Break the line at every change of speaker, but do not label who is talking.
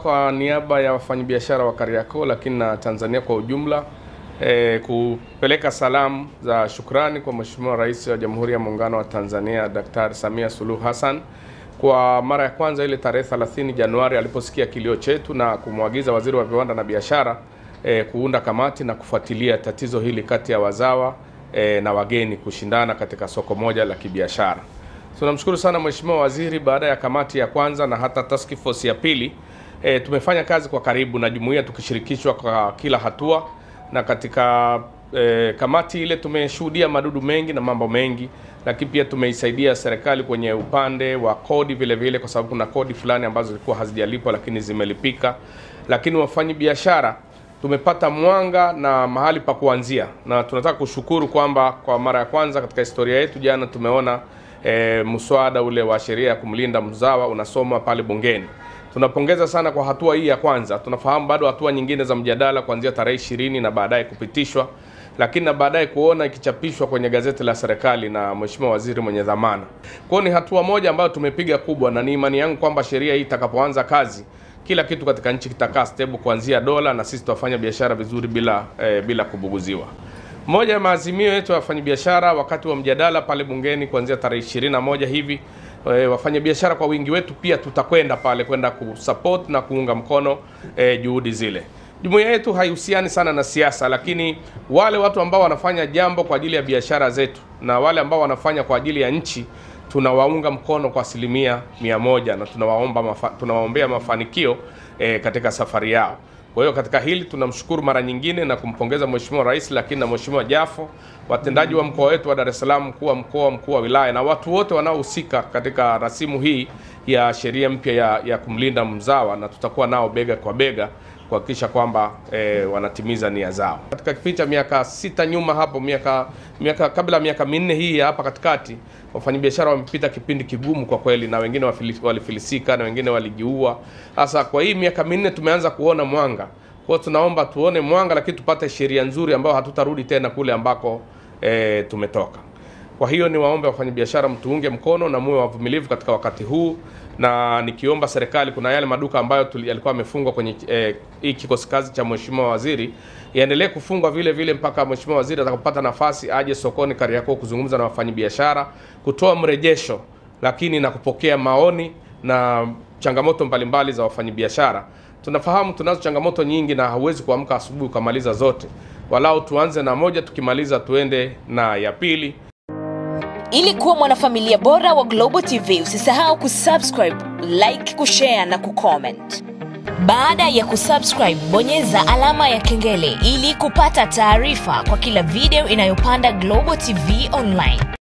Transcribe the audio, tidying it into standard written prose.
kwa niaba ya wafanyabiashara wa Kariakoo lakini na Tanzania kwa ujumla kupeleka salamu za shukrani kwa Mheshimiwa Rais wa Jamhuri ya Muungano wa Tanzania Daktari Samia Suluhu Hassan kwa mara ya kwanza ile tarehe 30 Januari aliposikia kilio chetu na kumwagiza Waziri wa Viwanda na Biashara kuunda kamati na kufuatilia tatizo hili kati ya wazawa na wageni kushindana katika soko moja la kibiashara. Tunamshukuru sana Mheshimiwa Waziri. Baada ya kamati ya kwanza na hata task force ya pili, tumefanya kazi kwa karibu na jumuiya tukishirikishwa kwa kila hatua, na katika kamati ile tumeshuhudia madudu mengi na mambo mengi, lakini pia tumeisaidia serikali kwenye upande wa kodi vile vile, kwa sababu kuna kodi fulani ambazo zilikuwa hazijalipwa lakini zimelipika. Lakini wafanyabiashara tumepata mwanga na mahali pa kuanzia, na tunataka kushukuru kwamba kwa mara ya kwanza katika historia yetu jana tumeona muswada ule wa sheria ya kumlinda mzawa unasoma pale bungeni. Tunapongeza sana kwa hatua hii ya kwanza. Tunafahamu bado hatua nyingine za mjadala kuanzia tarehe 20 na baadaye kupitishwa, lakini na baadaye kuona ikichapishwa kwenye gazeti la serikali na Mheshimiwa Waziri mwenye dhamana. Kwa ni hatua moja ambayo tumepiga kubwa, na ni imani yangu kwamba sheria hii itakapoanza kazi kila kitu katika nchi kitakaa stable kuanzia dola, na sisi tutafanya biashara vizuri bila kubuguziwa. Moja ya maazimio yetu ya wafanyabiashara wakati wa mjadala pale bungeni kuanzia tarehe 21 hivi, wafanyabiashara kwa wingi wetu pia tutakwenda pale kwenda kusupport na kuunga mkono juhudi zile. Jumuiya yetu haihusiani sana na siasa, lakini wale watu ambao wanafanya jambo kwa ajili ya biashara zetu na wale ambao wanafanya kwa ajili ya nchi tunawaunga mkono kwa 100%, na tunawaombea mafanikio katika safari yao. Kwa hiyo katika hili tunamshukuru mara nyingine na kumpongeza Mheshimiwa Rais, lakini na Mheshimiwa Jafo, watendaji wa mkoa wetu wa Dar es Salaam, mkuu wa wilaya na watu wote wanaohusika katika rasimu hii ya sheria mpya ya kumlinda mzawa, na tutakuwa nao bega kwa bega kuhakikisha kwamba wanatimiza nia zao. Katika kipindi cha miaka 6 nyuma hapo, kabla miaka 4 hii hapa katikati, wafanyabiashara wamepita kipindi kigumu kwa kweli, na wengine walifilisika na wengine walijiua. Sasa kwa hii miaka 4 tumeanza kuona mwanga. Kwa hiyo tunaomba tuone mwanga, lakini tupate sheria nzuri ambayo hatutarudi tena kule ambako tumetoka. Kwa hiyo ni waombe wafanyabiashara mtuunge mkono na muwe wavumilivu katika wakati huu, na nikiomba serikali, kuna yale maduka ambayo yalikuwa yamefungwa kwenye hii kikosi kazi cha Mheshimiwa Waziri, yaendelee kufungwa vile vile mpaka Mheshimiwa Waziri atakapopata nafasi aje sokoni Kariakoo kuzungumza na wafanyabiashara, kutoa mrejesho, lakini na kupokea maoni na changamoto mbalimbali za wafanyabiashara. Tunafahamu tunazo changamoto nyingi na hauwezi kuamka asubuhi ukamaliza zote. Walau tuanze na moja, tukimaliza tuende na ya pili.
Ili kuwa mwanafamilia bora wa Global TV, usisahau kusubscribe, like, kushare na kucomment. Baada ya kusubscribe, bonyeza alama ya kengele ili kupata taarifa kwa kila video inayopanda Global TV Online.